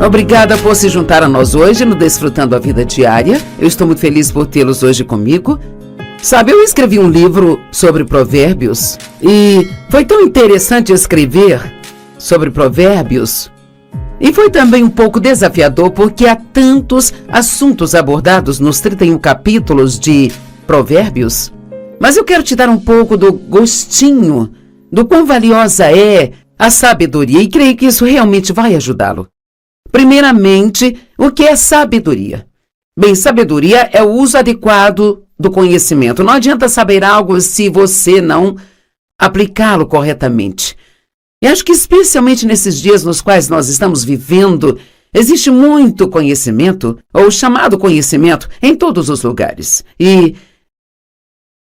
Obrigada por se juntar a nós hoje no Desfrutando a Vida Diária. Eu estou muito feliz por tê-los hoje comigo. Sabe, eu escrevi um livro sobre provérbios e foi tão interessante escrever sobre provérbios. E foi também um pouco desafiador porque há tantos assuntos abordados nos 31 capítulos de provérbios. Mas eu quero te dar um pouco do gostinho do quão valiosa é a sabedoria e creio que isso realmente vai ajudá-lo. Primeiramente, o que é sabedoria? Bem, sabedoria é o uso adequado do conhecimento. Não adianta saber algo se você não aplicá-lo corretamente. E acho que especialmente nesses dias nos quais nós estamos vivendo, existe muito conhecimento, ou chamado conhecimento, em todos os lugares. E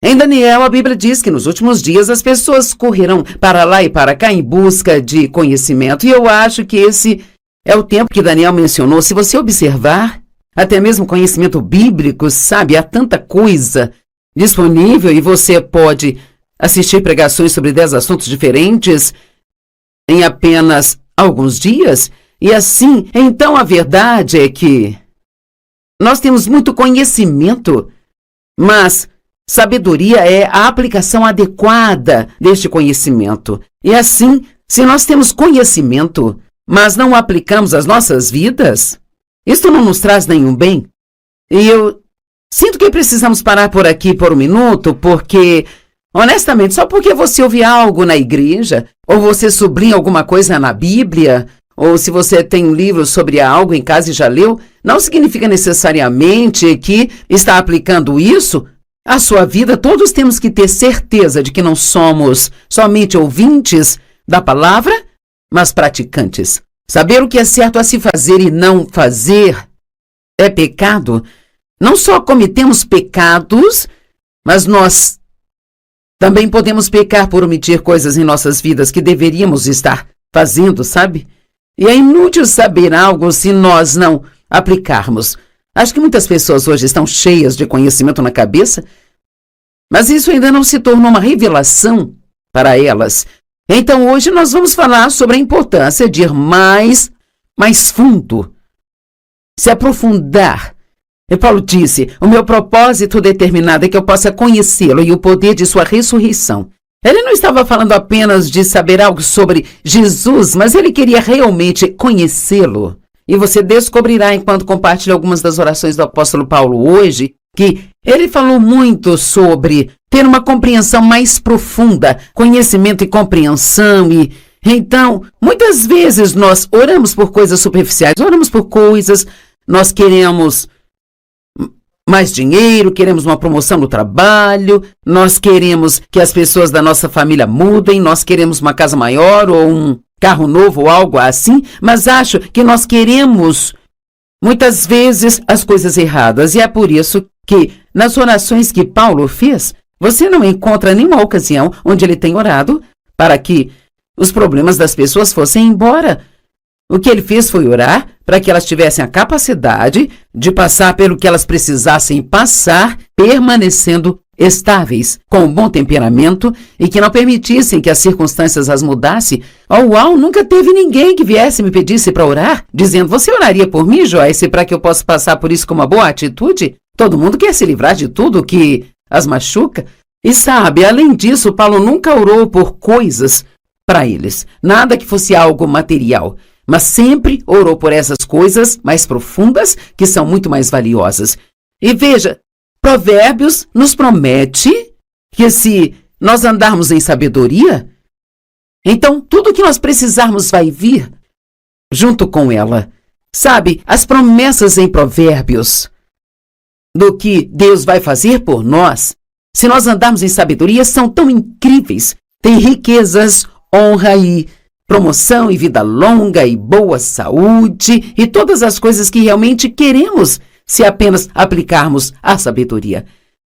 em Daniel, a Bíblia diz que nos últimos dias as pessoas correrão para lá e para cá em busca de conhecimento. E eu acho que esse é o tempo que Daniel mencionou. Se você observar, até mesmo conhecimento bíblico, sabe, há tanta coisa disponível e você pode assistir pregações sobre 10 assuntos diferentes em apenas alguns dias. E assim, então a verdade é que nós temos muito conhecimento, mas sabedoria é a aplicação adequada deste conhecimento. E assim, se nós temos conhecimento, mas não o aplicamos às nossas vidas, isto não nos traz nenhum bem. E eu sinto que precisamos parar por aqui por um minuto, porque, honestamente, só porque você ouve algo na igreja, ou você sublinha alguma coisa na Bíblia, ou se você tem um livro sobre algo em casa e já leu, não significa necessariamente que está aplicando isso à sua vida. Todos temos que ter certeza de que não somos somente ouvintes da palavra, mas praticantes. Saber o que é certo a se fazer e não fazer é pecado. Não só cometemos pecados, mas nós também podemos pecar por omitir coisas em nossas vidas que deveríamos estar fazendo, sabe? E é inútil saber algo se nós não aplicarmos. Acho que muitas pessoas hoje estão cheias de conhecimento na cabeça, mas isso ainda não se tornou uma revelação para elas. Então hoje nós vamos falar sobre a importância de ir mais fundo, se aprofundar. E Paulo disse, o meu propósito determinado é que eu possa conhecê-lo e o poder de sua ressurreição. Ele não estava falando apenas de saber algo sobre Jesus, mas ele queria realmente conhecê-lo. E você descobrirá enquanto compartilha algumas das orações do apóstolo Paulo hoje, que ele falou muito sobre ter uma compreensão mais profunda, conhecimento e compreensão. E então, muitas vezes nós oramos por coisas superficiais, oramos por coisas, nós queremos mais dinheiro, queremos uma promoção no trabalho, nós queremos que as pessoas da nossa família mudem, nós queremos uma casa maior ou um carro novo ou algo assim, mas acho que nós queremos muitas vezes as coisas erradas. E é por isso que nas orações que Paulo fez, você não encontra nenhuma ocasião onde ele tem orado para que os problemas das pessoas fossem embora. O que ele fez foi orar para que elas tivessem a capacidade de passar pelo que elas precisassem passar, permanecendo estáveis, com um bom temperamento e que não permitissem que as circunstâncias as mudassem. Uau, nunca teve ninguém que viesse e me pedisse para orar, dizendo, você oraria por mim, Joyce, para que eu possa passar por isso com uma boa atitude? Todo mundo quer se livrar de tudo que as machuca. E sabe, além disso, Paulo nunca orou por coisas para eles, nada que fosse algo material, mas sempre orou por essas coisas mais profundas, que são muito mais valiosas. E veja, Provérbios nos promete que se nós andarmos em sabedoria, então tudo que nós precisarmos vai vir junto com ela. Sabe, as promessas em Provérbios do que Deus vai fazer por nós, se nós andarmos em sabedoria, são tão incríveis. Tem riquezas, honra e promoção e vida longa e boa saúde e todas as coisas que realmente queremos se apenas aplicarmos a sabedoria.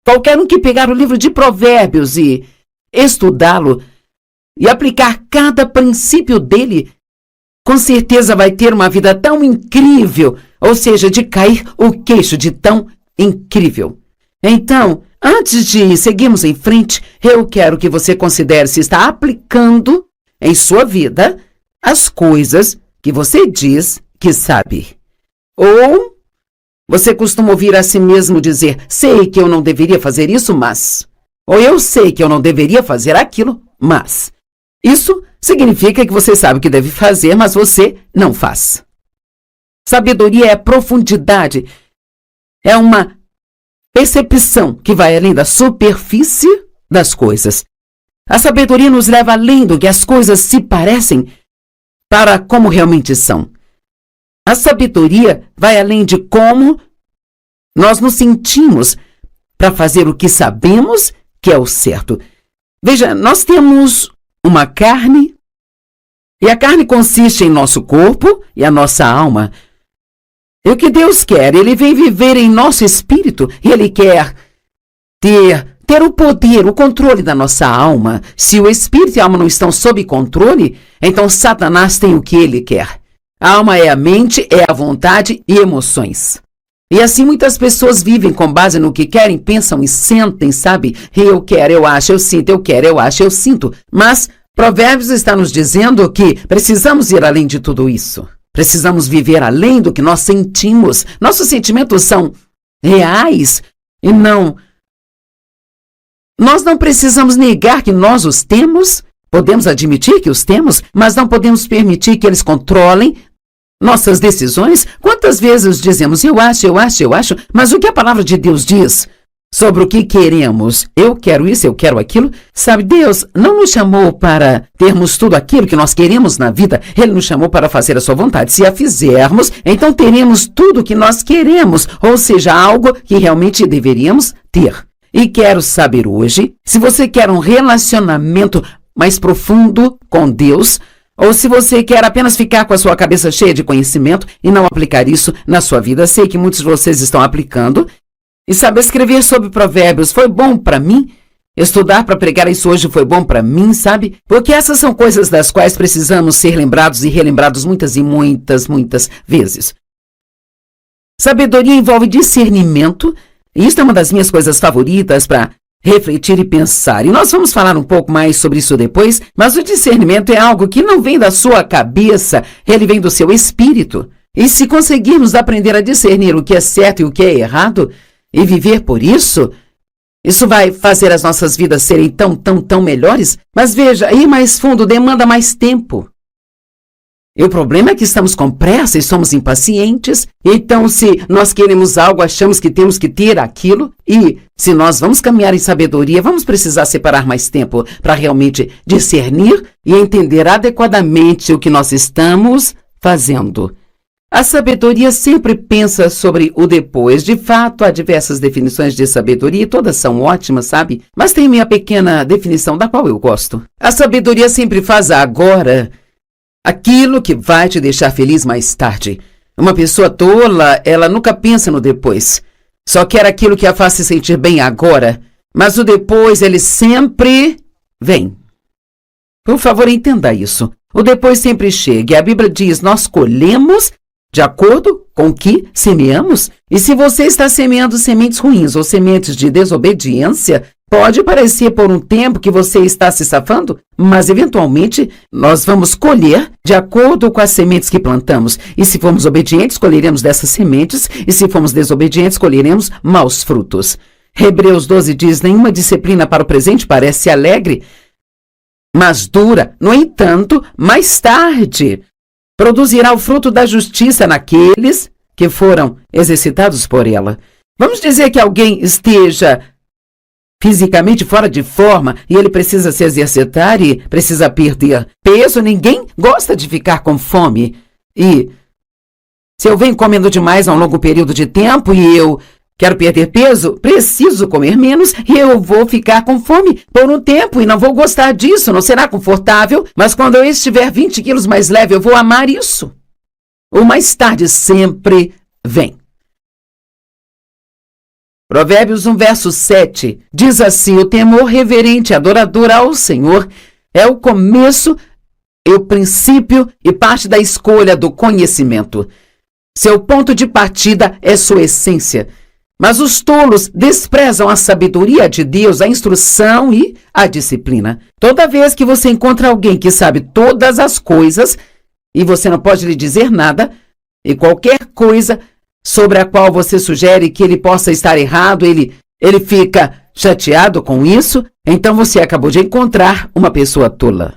Qualquer um que pegar o livro de Provérbios e estudá-lo e aplicar cada princípio dele, com certeza vai ter uma vida tão incrível, ou seja, de cair o queixo de tão incrível. Então, antes de seguirmos em frente, eu quero que você considere se está aplicando em sua vida as coisas que você diz que sabe. Ou você costuma ouvir a si mesmo dizer, sei que eu não deveria fazer isso, mas... Ou eu sei que eu não deveria fazer aquilo, mas... Isso significa que você sabe o que deve fazer, mas você não faz. Sabedoria é profundidade. É uma percepção que vai além da superfície das coisas. A sabedoria nos leva além do que as coisas se parecem para como realmente são. A sabedoria vai além de como nós nos sentimos para fazer o que sabemos que é o certo. Veja, nós temos uma carne, e a carne consiste em nosso corpo e a nossa alma. E o que Deus quer? Ele vem viver em nosso espírito e Ele quer ter o poder, o controle da nossa alma. Se o espírito e a alma não estão sob controle, então Satanás tem o que ele quer. A alma é a mente, é a vontade e emoções. E assim muitas pessoas vivem com base no que querem, pensam e sentem, sabe? Eu quero, eu acho, eu sinto, eu quero, eu acho, eu sinto. Mas Provérbios está nos dizendo que precisamos ir além de tudo isso. Precisamos viver além do que nós sentimos. Nossos sentimentos são reais e não... Nós não precisamos negar que nós os temos, podemos admitir que os temos, mas não podemos permitir que eles controlem nossas decisões. Quantas vezes dizemos, eu acho, mas o que a palavra de Deus diz sobre o que queremos? Eu quero isso, eu quero aquilo. Sabe, Deus não nos chamou para termos tudo aquilo que nós queremos na vida. Ele nos chamou para fazer a sua vontade. Se a fizermos, então teremos tudo o que nós queremos, ou seja, algo que realmente deveríamos ter. E quero saber hoje, se você quer um relacionamento mais profundo com Deus, ou se você quer apenas ficar com a sua cabeça cheia de conhecimento e não aplicar isso na sua vida. Sei que muitos de vocês estão aplicando. E sabe, escrever sobre provérbios foi bom para mim. Estudar para pregar isso hoje foi bom para mim, sabe? Porque essas são coisas das quais precisamos ser lembrados e relembrados muitas e muitas vezes. Sabedoria envolve discernimento. E isso é uma das minhas coisas favoritas para refletir e pensar. E nós vamos falar um pouco mais sobre isso depois, mas o discernimento é algo que não vem da sua cabeça, ele vem do seu espírito. E se conseguirmos aprender a discernir o que é certo e o que é errado, e viver por isso, isso vai fazer as nossas vidas serem tão melhores. Mas veja, ir mais fundo demanda mais tempo. E o problema é que estamos com pressa e somos impacientes. Então, se nós queremos algo, achamos que temos que ter aquilo. E se nós vamos caminhar em sabedoria, vamos precisar separar mais tempo para realmente discernir e entender adequadamente o que nós estamos fazendo. A sabedoria sempre pensa sobre o depois. De fato, há diversas definições de sabedoria e todas são ótimas, sabe? Mas tem minha pequena definição da qual eu gosto. A sabedoria sempre faz agora aquilo que vai te deixar feliz mais tarde. Uma pessoa tola, ela nunca pensa no depois. Só quer aquilo que a faz se sentir bem agora. Mas o depois, ele sempre vem. Por favor, entenda isso. O depois sempre chega. E a Bíblia diz, nós colhemos de acordo com o que semeamos. E se você está semeando sementes ruins ou sementes de desobediência, pode parecer por um tempo que você está se safando, mas eventualmente nós vamos colher de acordo com as sementes que plantamos. E se formos obedientes, colheremos dessas sementes, e se formos desobedientes, colheremos maus frutos. Hebreus 12 diz, nenhuma disciplina para o presente parece alegre, mas dura. No entanto, mais tarde, produzirá o fruto da justiça naqueles que foram exercitados por ela. Vamos dizer que alguém esteja fisicamente fora de forma e ele precisa se exercitar e precisa perder peso. Ninguém gosta de ficar com fome. E se eu venho comendo demais a um longo período de tempo e eu quero perder peso, preciso comer menos e eu vou ficar com fome por um tempo e não vou gostar disso, não será confortável, mas quando eu estiver 20 quilos mais leve, eu vou amar isso. O mais tarde sempre vem. Provérbios 1, verso 7, diz assim, o temor reverente e adorador ao Senhor é o começo e o princípio e parte da escolha do conhecimento. Seu ponto de partida é sua essência. Mas os tolos desprezam a sabedoria de Deus, a instrução e a disciplina. Toda vez que você encontra alguém que sabe todas as coisas e você não pode lhe dizer nada, e qualquer coisa sobre a qual você sugere que ele possa estar errado, ele fica chateado com isso, então você acabou de encontrar uma pessoa tola.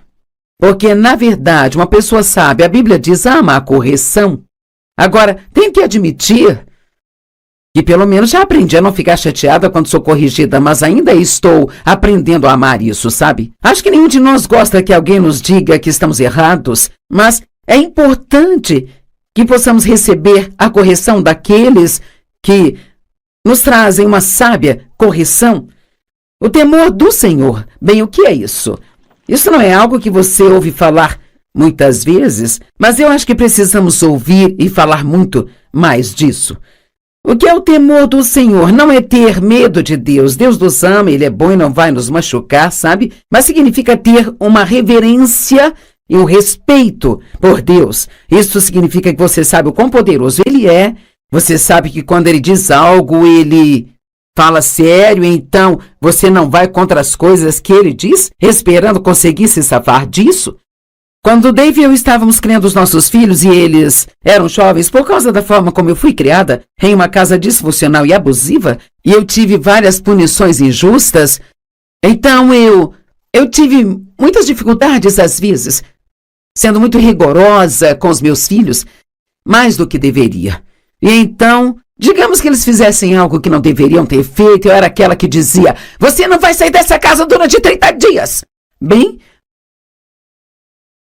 Porque, na verdade, uma pessoa sábia, a Bíblia diz, ama a correção. Agora, tem que admitir que pelo menos já aprendi a não ficar chateada quando sou corrigida, mas ainda estou aprendendo a amar isso, sabe? Acho que nenhum de nós gosta que alguém nos diga que estamos errados, mas é importante que possamos receber a correção daqueles que nos trazem uma sábia correção. O temor do Senhor. Bem, o que é isso? Isso não é algo que você ouve falar muitas vezes, mas eu acho que precisamos ouvir e falar muito mais disso. O que é o temor do Senhor? Não é ter medo de Deus. Deus nos ama, Ele é bom e não vai nos machucar, sabe? Mas significa ter uma reverência e um respeito por Deus. Isso significa que você sabe o quão poderoso Ele é. Você sabe que quando Ele diz algo, Ele fala sério, então você não vai contra as coisas que Ele diz, esperando conseguir se safar disso. Quando Dave e eu estávamos criando os nossos filhos e eles eram jovens, por causa da forma como eu fui criada, em uma casa disfuncional e abusiva, e eu tive várias punições injustas, então eu tive muitas dificuldades às vezes, sendo muito rigorosa com os meus filhos, mais do que deveria. E então, digamos que eles fizessem algo que não deveriam ter feito, eu era aquela que dizia, você não vai sair dessa casa durante 30 dias. Bem,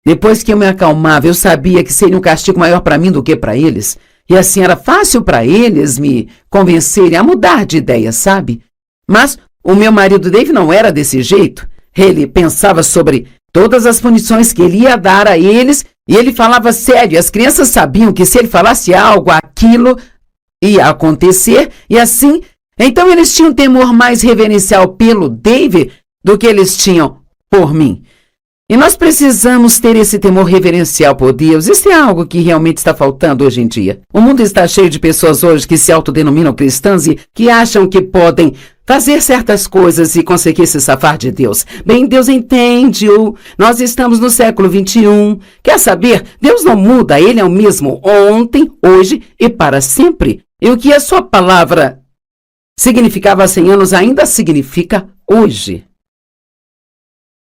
depois que eu me acalmava, eu sabia que seria um castigo maior para mim do que para eles. E assim era fácil para eles me convencerem a mudar de ideia, sabe? Mas o meu marido Dave não era desse jeito. Ele pensava sobre todas as punições que ele ia dar a eles e ele falava sério. As crianças sabiam que se ele falasse algo, aquilo ia acontecer e assim... Então eles tinham um temor mais reverencial pelo Dave do que eles tinham por mim. E nós precisamos ter esse temor reverencial por Deus. Isso é algo que realmente está faltando hoje em dia. O mundo está cheio de pessoas hoje que se autodenominam cristãs e que acham que fazer certas coisas e conseguir se safar de Deus. Bem, Deus entende-o. Nós estamos no século 21. Quer saber? Deus não muda. Ele é o mesmo ontem, hoje e para sempre. E o que a sua palavra significava há 100 anos ainda significa hoje.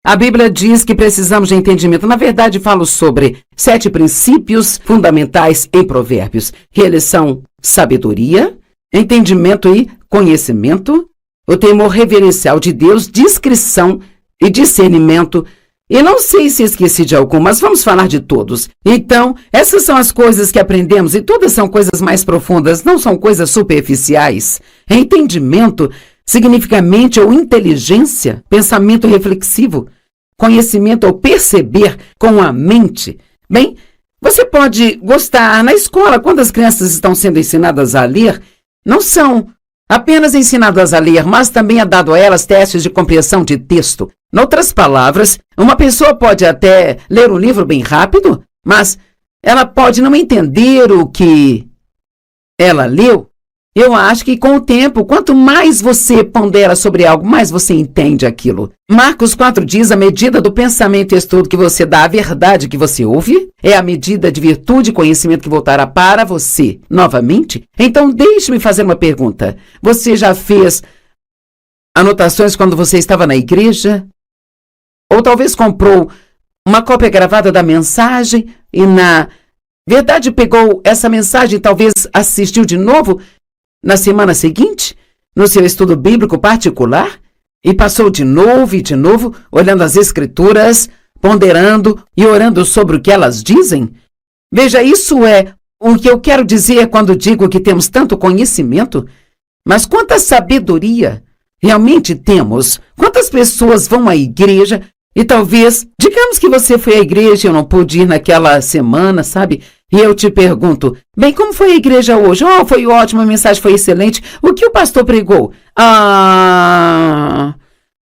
A Bíblia diz que precisamos de entendimento. Na verdade, falo sobre 7 princípios fundamentais em Provérbios. Eles são sabedoria, entendimento e conhecimento, o temor reverencial de Deus, discrição e discernimento. E não sei se esqueci de algum, mas vamos falar de todos. Então, essas são as coisas que aprendemos e todas são coisas mais profundas, não são coisas superficiais. Entendimento significa mente ou inteligência, pensamento reflexivo, conhecimento ou perceber com a mente. Bem, você pode gostar na escola, quando as crianças estão sendo ensinadas a ler, não são apenas ensinadas a ler, mas também é dado a elas testes de compreensão de texto. Em outras palavras, uma pessoa pode até ler um livro bem rápido, mas ela pode não entender o que ela leu. Eu acho que com o tempo, quanto mais você pondera sobre algo, mais você entende aquilo. Marcos 4 diz, a medida do pensamento e estudo que você dá à verdade que você ouve, é a medida de virtude e conhecimento que voltará para você novamente. Então, deixe-me fazer uma pergunta. Você já fez anotações quando você estava na igreja? Ou talvez comprou uma cópia gravada da mensagem e na verdade pegou essa mensagem e talvez assistiu de novo na semana seguinte, no seu estudo bíblico particular, e passou de novo, olhando as escrituras, ponderando e orando sobre o que elas dizem? Veja, isso é o que eu quero dizer quando digo que temos tanto conhecimento. Mas quanta sabedoria realmente temos? Quantas pessoas vão à igreja e talvez, digamos que você foi à igreja e eu não pude ir naquela semana, sabe? E eu te pergunto, bem, como foi a igreja hoje? Oh, foi ótimo, a mensagem foi excelente. O que o pastor pregou?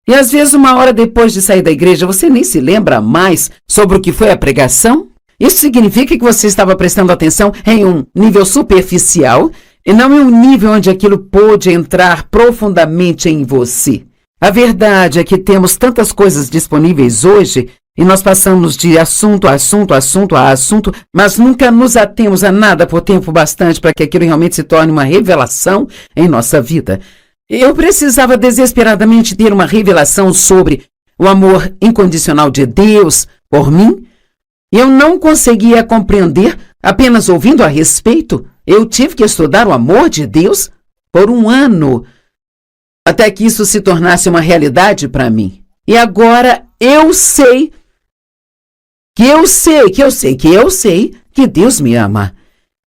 E às vezes, uma hora depois de sair da igreja, você nem se lembra mais sobre o que foi a pregação? Isso significa que você estava prestando atenção em um nível superficial e não em um nível onde aquilo pôde entrar profundamente em você. A verdade é que temos tantas coisas disponíveis hoje E nós passamos de assunto a assunto, assunto a assunto, mas nunca nos atemos a nada por tempo bastante para que aquilo realmente se torne uma revelação em nossa vida. Eu precisava desesperadamente ter uma revelação sobre o amor incondicional de Deus por mim. E eu não conseguia compreender apenas ouvindo a respeito. Eu tive que estudar o amor de Deus por 1 ano, até que isso se tornasse uma realidade para mim. E agora eu sei que Deus me ama.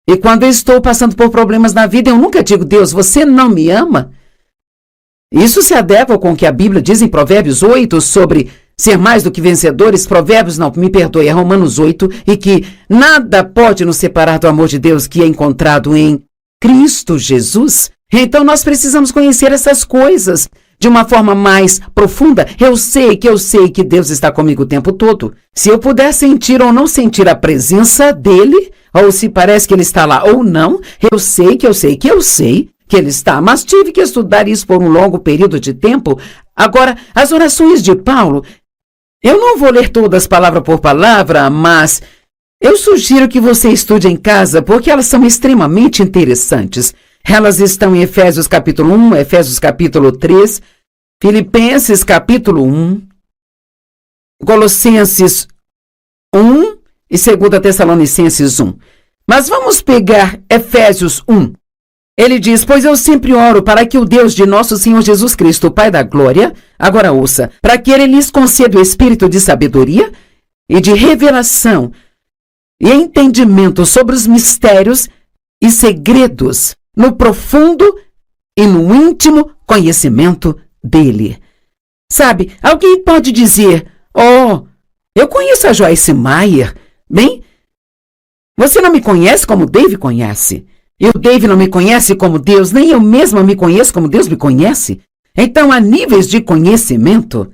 E quando eu estou passando por problemas na vida, eu nunca digo: Deus, você não me ama? Isso se adequa com o que a Bíblia diz em Provérbios 8 sobre ser mais do que vencedores. Provérbios, não, me perdoe, é Romanos 8, e que nada pode nos separar do amor de Deus que é encontrado em Cristo Jesus. Então nós precisamos conhecer essas coisas de uma forma mais profunda. Eu sei que Deus está comigo o tempo todo. Se eu puder sentir ou não sentir a presença dele, ou se parece que ele está lá ou não, eu sei que ele está, mas tive que estudar isso por um longo período de tempo. Agora, as orações de Paulo, eu não vou ler todas palavra por palavra, mas eu sugiro que você estude em casa, porque elas são extremamente interessantes. Elas estão em Efésios capítulo 1, Efésios capítulo 3, Filipenses capítulo 1, Colossenses 1 e 2 Tessalonicenses 1. Mas vamos pegar Efésios 1. Ele diz: pois eu sempre oro para que o Deus de nosso Senhor Jesus Cristo, o Pai da glória, agora ouça, para que ele lhes conceda o espírito de sabedoria e de revelação e entendimento sobre os mistérios e segredos, no profundo e no íntimo conhecimento dele. Sabe, alguém pode dizer: oh, eu conheço a Joyce Meyer. Bem, você não me conhece como Dave conhece. E o Dave não me conhece como Deus, nem eu mesma me conheço como Deus me conhece. Então, há níveis de conhecimento,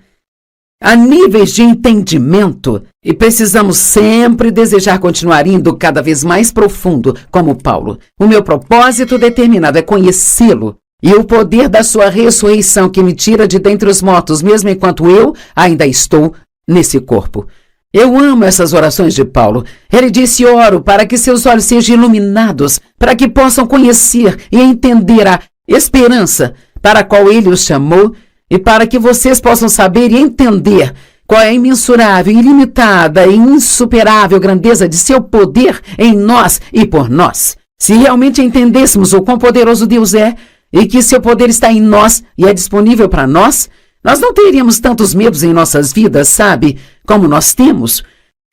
há níveis de entendimento, e precisamos sempre desejar continuar indo cada vez mais profundo, como Paulo. O meu propósito determinado é conhecê-lo, e o poder da sua ressurreição que me tira de dentre os mortos, mesmo enquanto eu ainda estou nesse corpo. Eu amo essas orações de Paulo. Ele disse: oro para que seus olhos sejam iluminados, para que possam conhecer e entender a esperança para a qual ele os chamou, e para que vocês possam saber e entender qual é a imensurável, ilimitada e insuperável grandeza de seu poder em nós e por nós. Se realmente entendêssemos o quão poderoso Deus é, e que seu poder está em nós e é disponível para nós, nós não teríamos tantos medos em nossas vidas, sabe, como nós temos.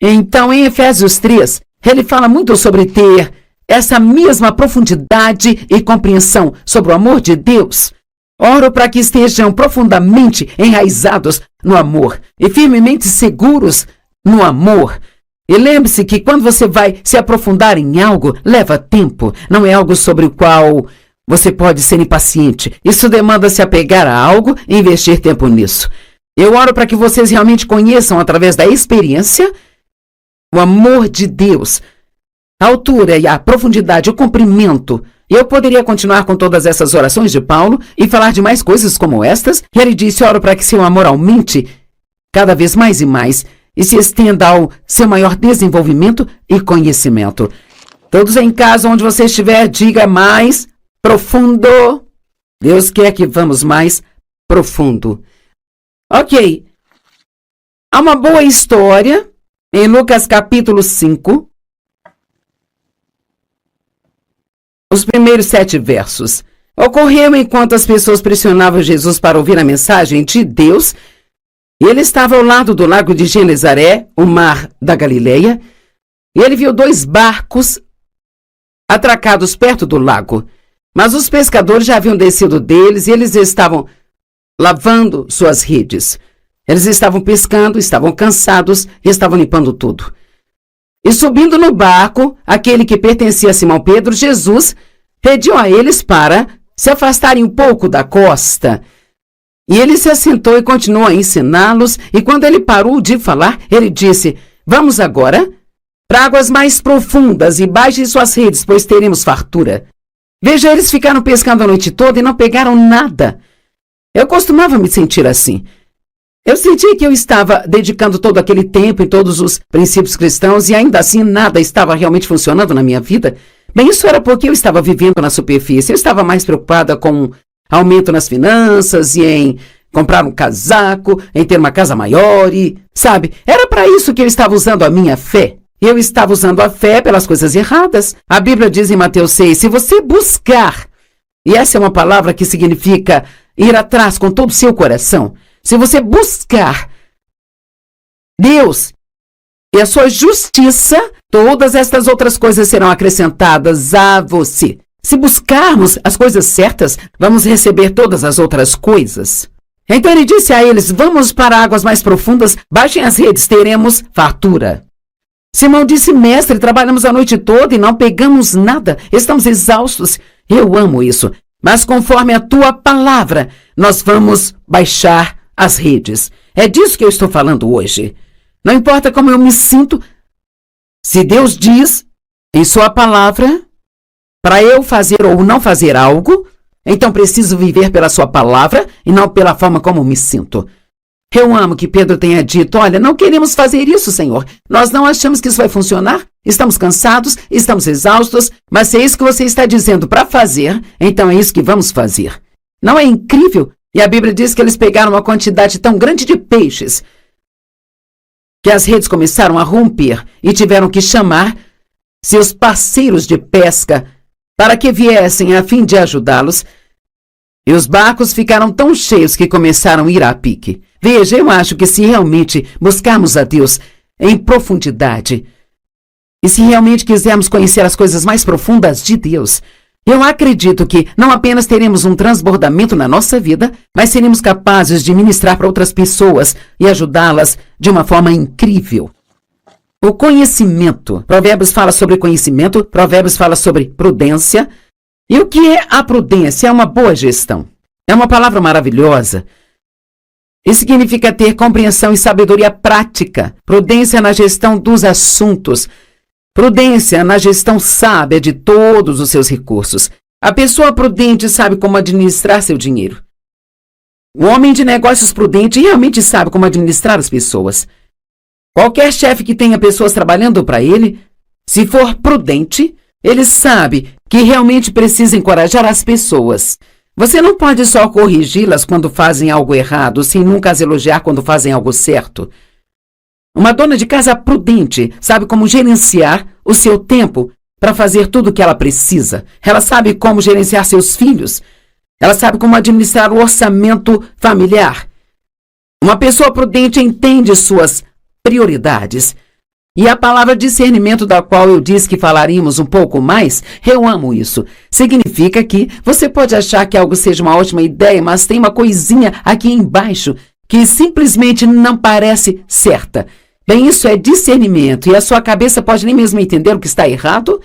Então, em Efésios 3, ele fala muito sobre ter essa mesma profundidade e compreensão sobre o amor de Deus. Oro para que estejam profundamente enraizados no amor e firmemente seguros no amor. E lembre-se que quando você vai se aprofundar em algo, leva tempo. Não é algo sobre o qual você pode ser impaciente. Isso demanda se apegar a algo e investir tempo nisso. Eu oro para que vocês realmente conheçam, através da experiência, o amor de Deus, a altura e a profundidade, o comprimento. Eu poderia continuar com todas essas orações de Paulo e falar de mais coisas como estas. E ele disse: oro para que seu amor aumente cada vez mais e mais e se estenda ao seu maior desenvolvimento e conhecimento. Todos em casa, onde você estiver, diga: mais profundo. Deus quer que vamos mais profundo. Ok. Há uma boa história em Lucas capítulo 5. Os primeiros 7 versos. Ocorreu enquanto as pessoas pressionavam Jesus para ouvir a mensagem de Deus. E ele estava ao lado do lago de Genezaré, o mar da Galileia. E ele viu 2 barcos atracados perto do lago. Mas os pescadores já haviam descido deles e eles estavam lavando suas redes. Eles estavam pescando, estavam cansados e estavam limpando tudo. E subindo no barco, aquele que pertencia a Simão Pedro, Jesus pediu a eles para se afastarem um pouco da costa. E ele se assentou e continuou a ensiná-los. E quando ele parou de falar, ele disse: vamos agora para águas mais profundas e baixem suas redes, pois teremos fartura. Veja, eles ficaram pescando a noite toda e não pegaram nada. Eu costumava me sentir assim. Eu senti que eu estava dedicando todo aquele tempo em todos os princípios cristãos e ainda assim nada estava realmente funcionando na minha vida. Bem, isso era porque eu estava vivendo na superfície. Eu estava mais preocupada com aumento nas finanças e em comprar um casaco, em ter uma casa maior e, sabe, era para isso que eu estava usando a minha fé. Eu estava usando a fé pelas coisas erradas. A Bíblia diz em Mateus 6, se você buscar, e essa é uma palavra que significa ir atrás com todo o seu coração, se você buscar Deus e a sua justiça, todas estas outras coisas serão acrescentadas a você. Se buscarmos as coisas certas, vamos receber todas as outras coisas. Então ele disse a eles, vamos para águas mais profundas, baixem as redes, teremos fartura. Simão disse, mestre, trabalhamos a noite toda e não pegamos nada, estamos exaustos. Eu amo isso, mas conforme a tua palavra, nós vamos baixar as redes. É disso que eu estou falando hoje. Não importa como eu me sinto, se Deus diz em sua palavra, para eu fazer ou não fazer algo, então preciso viver pela sua palavra e não pela forma como me sinto. Eu amo que Pedro tenha dito, olha, não queremos fazer isso, Senhor. Nós não achamos que isso vai funcionar. Estamos cansados, estamos exaustos, mas se é isso que você está dizendo para fazer, então é isso que vamos fazer. Não é incrível? E a Bíblia diz que eles pegaram uma quantidade tão grande de peixes que as redes começaram a romper e tiveram que chamar seus parceiros de pesca para que viessem a fim de ajudá-los. E os barcos ficaram tão cheios que começaram a ir a pique. Veja, eu acho que se realmente buscarmos a Deus em profundidade, e se realmente quisermos conhecer as coisas mais profundas de Deus, eu acredito que não apenas teremos um transbordamento na nossa vida, mas seremos capazes de ministrar para outras pessoas e ajudá-las de uma forma incrível. O conhecimento. Provérbios fala sobre conhecimento, Provérbios fala sobre prudência. E o que é a prudência? É uma boa gestão. É uma palavra maravilhosa. Isso significa ter compreensão e sabedoria prática. Prudência na gestão dos assuntos. Prudência na gestão sábia de todos os seus recursos. A pessoa prudente sabe como administrar seu dinheiro. O homem de negócios prudente realmente sabe como administrar as pessoas. Qualquer chefe que tenha pessoas trabalhando para ele, se for prudente, ele sabe que realmente precisa encorajar as pessoas. Você não pode só corrigi-las quando fazem algo errado, sem nunca as elogiar quando fazem algo certo. Uma dona de casa prudente sabe como gerenciar o seu tempo para fazer tudo o que ela precisa. Ela sabe como gerenciar seus filhos. Ela sabe como administrar o orçamento familiar. Uma pessoa prudente entende suas prioridades. E a palavra discernimento, da qual eu disse que falaríamos um pouco mais, eu amo isso. Significa que você pode achar que algo seja uma ótima ideia, mas tem uma coisinha aqui embaixo que simplesmente não parece certa. Bem, isso é discernimento e a sua cabeça pode nem mesmo entender o que está errado,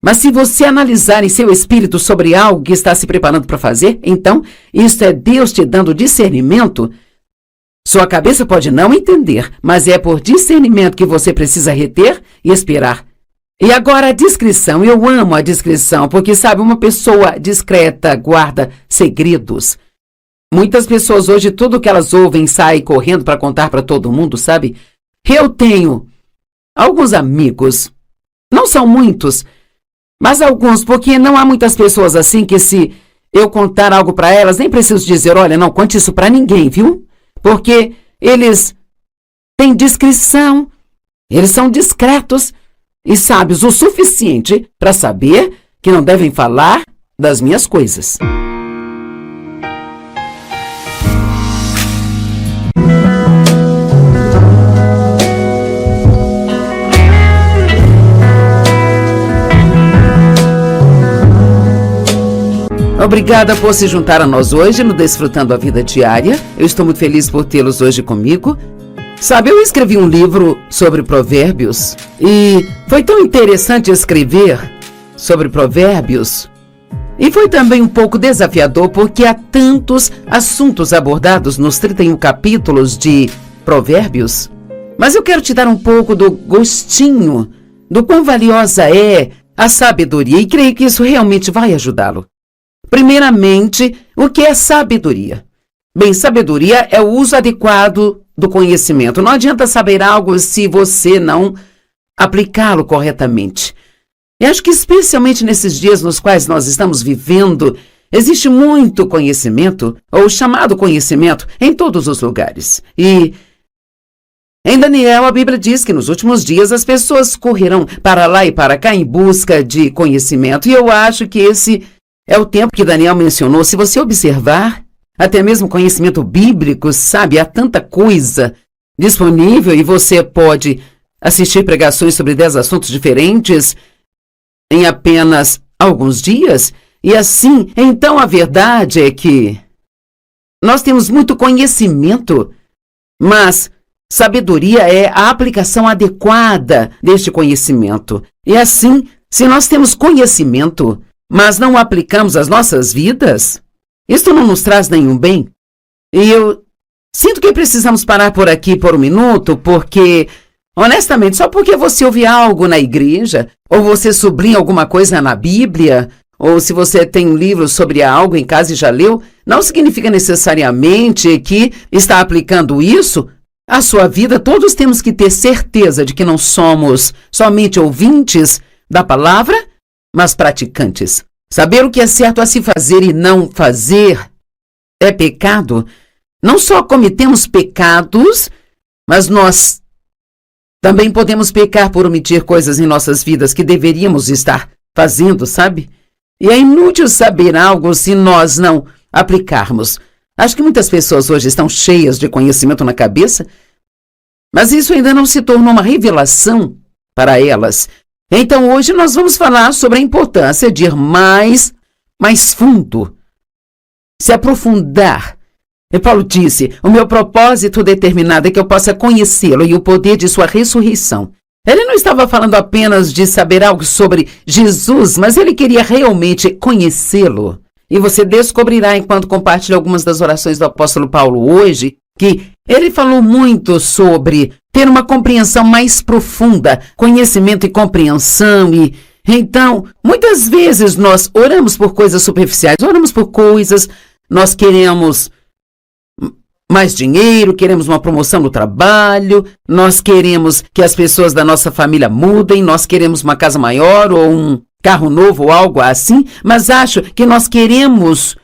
mas se você analisar em seu espírito sobre algo que está se preparando para fazer, então isso é Deus te dando discernimento. Sua cabeça pode não entender, mas é por discernimento que você precisa reter e esperar. E agora a discrição. Eu amo a discrição, porque, sabe, uma pessoa discreta guarda segredos. Muitas pessoas hoje, tudo que elas ouvem, saem correndo para contar para todo mundo, sabe? Eu tenho alguns amigos, não são muitos, mas alguns, porque não há muitas pessoas assim que se eu contar algo para elas, nem preciso dizer, olha, não conte isso para ninguém, viu? Porque eles têm discrição, eles são discretos e sábios o suficiente para saber que não devem falar das minhas coisas. Obrigada por se juntar a nós hoje no Desfrutando a Vida Diária. Eu estou muito feliz por tê-los hoje comigo. Sabe, eu escrevi um livro sobre provérbios e foi tão interessante escrever sobre provérbios. E foi também um pouco desafiador porque há tantos assuntos abordados nos 31 capítulos de provérbios. Mas eu quero te dar um pouco do gostinho do quão valiosa é a sabedoria e creio que isso realmente vai ajudá-lo. Primeiramente, o que é sabedoria? Bem, sabedoria é o uso adequado do conhecimento. Não adianta saber algo se você não aplicá-lo corretamente. E acho que especialmente nesses dias nos quais nós estamos vivendo, existe muito conhecimento, ou chamado conhecimento, em todos os lugares. E em Daniel, a Bíblia diz que nos últimos dias as pessoas correrão para lá e para cá em busca de conhecimento. E eu acho que esse é o tempo que Daniel mencionou. Se você observar, até mesmo conhecimento bíblico, sabe, há tanta coisa disponível e você pode assistir pregações sobre 10 assuntos diferentes em apenas alguns dias. E assim, então a verdade é que nós temos muito conhecimento, mas sabedoria é a aplicação adequada deste conhecimento. E assim, se nós temos conhecimento, mas não o aplicamos às nossas vidas, isto não nos traz nenhum bem. E eu sinto que precisamos parar por aqui por um minuto, porque, honestamente, só porque você ouve algo na igreja, ou você sublinha alguma coisa na Bíblia, ou se você tem um livro sobre algo em casa e já leu, não significa necessariamente que está aplicando isso à sua vida. Todos temos que ter certeza de que não somos somente ouvintes da palavra, mas praticantes. Saber o que é certo a se fazer e não fazer é pecado. Não só cometemos pecados, mas nós também podemos pecar por omitir coisas em nossas vidas que deveríamos estar fazendo, sabe? E é inútil saber algo se nós não aplicarmos. Acho que muitas pessoas hoje estão cheias de conhecimento na cabeça, mas isso ainda não se tornou uma revelação para elas. Então hoje nós vamos falar sobre a importância de ir mais fundo, se aprofundar. E Paulo disse, o meu propósito determinado é que eu possa conhecê-lo e o poder de sua ressurreição. Ele não estava falando apenas de saber algo sobre Jesus, mas ele queria realmente conhecê-lo. E você descobrirá, enquanto compartilha algumas das orações do apóstolo Paulo hoje, que ele falou muito sobre ter uma compreensão mais profunda, conhecimento e compreensão. E então, muitas vezes nós oramos por coisas superficiais, oramos por coisas, nós queremos mais dinheiro, queremos uma promoção no trabalho, nós queremos que as pessoas da nossa família mudem, nós queremos uma casa maior ou um carro novo ou algo assim, mas acho que nós queremos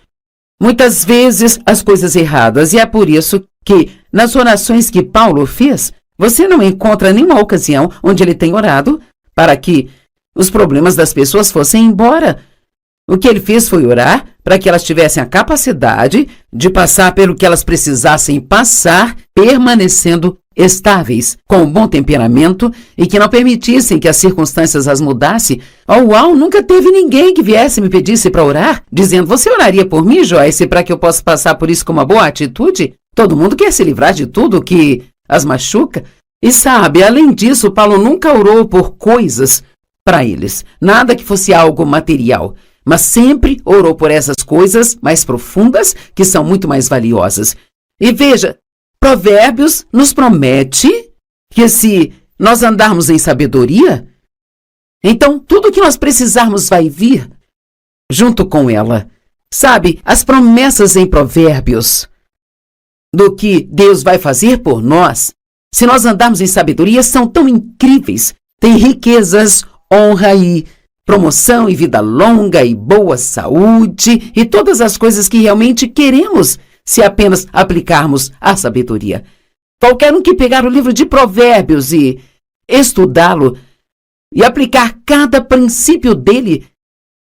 muitas vezes as coisas erradas. E é por isso que nas orações que Paulo fez, você não encontra nenhuma ocasião onde ele tem orado para que os problemas das pessoas fossem embora. O que ele fez foi orar para que elas tivessem a capacidade de passar pelo que elas precisassem passar, permanecendo estáveis, com um bom temperamento e que não permitissem que as circunstâncias as mudassem. Uau, nunca teve ninguém que viesse e me pedisse para orar, dizendo, você oraria por mim, Joyce, para que eu possa passar por isso com uma boa atitude? Todo mundo quer se livrar de tudo que as machuca. E sabe, além disso, Paulo nunca orou por coisas para eles, nada que fosse algo material, mas sempre orou por essas coisas mais profundas, que são muito mais valiosas. E veja, Provérbios nos promete que se nós andarmos em sabedoria, então tudo que nós precisarmos vai vir junto com ela. Sabe, as promessas em Provérbios do que Deus vai fazer por nós, se nós andarmos em sabedoria, são tão incríveis. Tem riquezas, honra e promoção e vida longa e boa saúde e todas as coisas que realmente queremos se apenas aplicarmos a sabedoria. Qualquer um que pegar o livro de Provérbios e estudá-lo e aplicar cada princípio dele,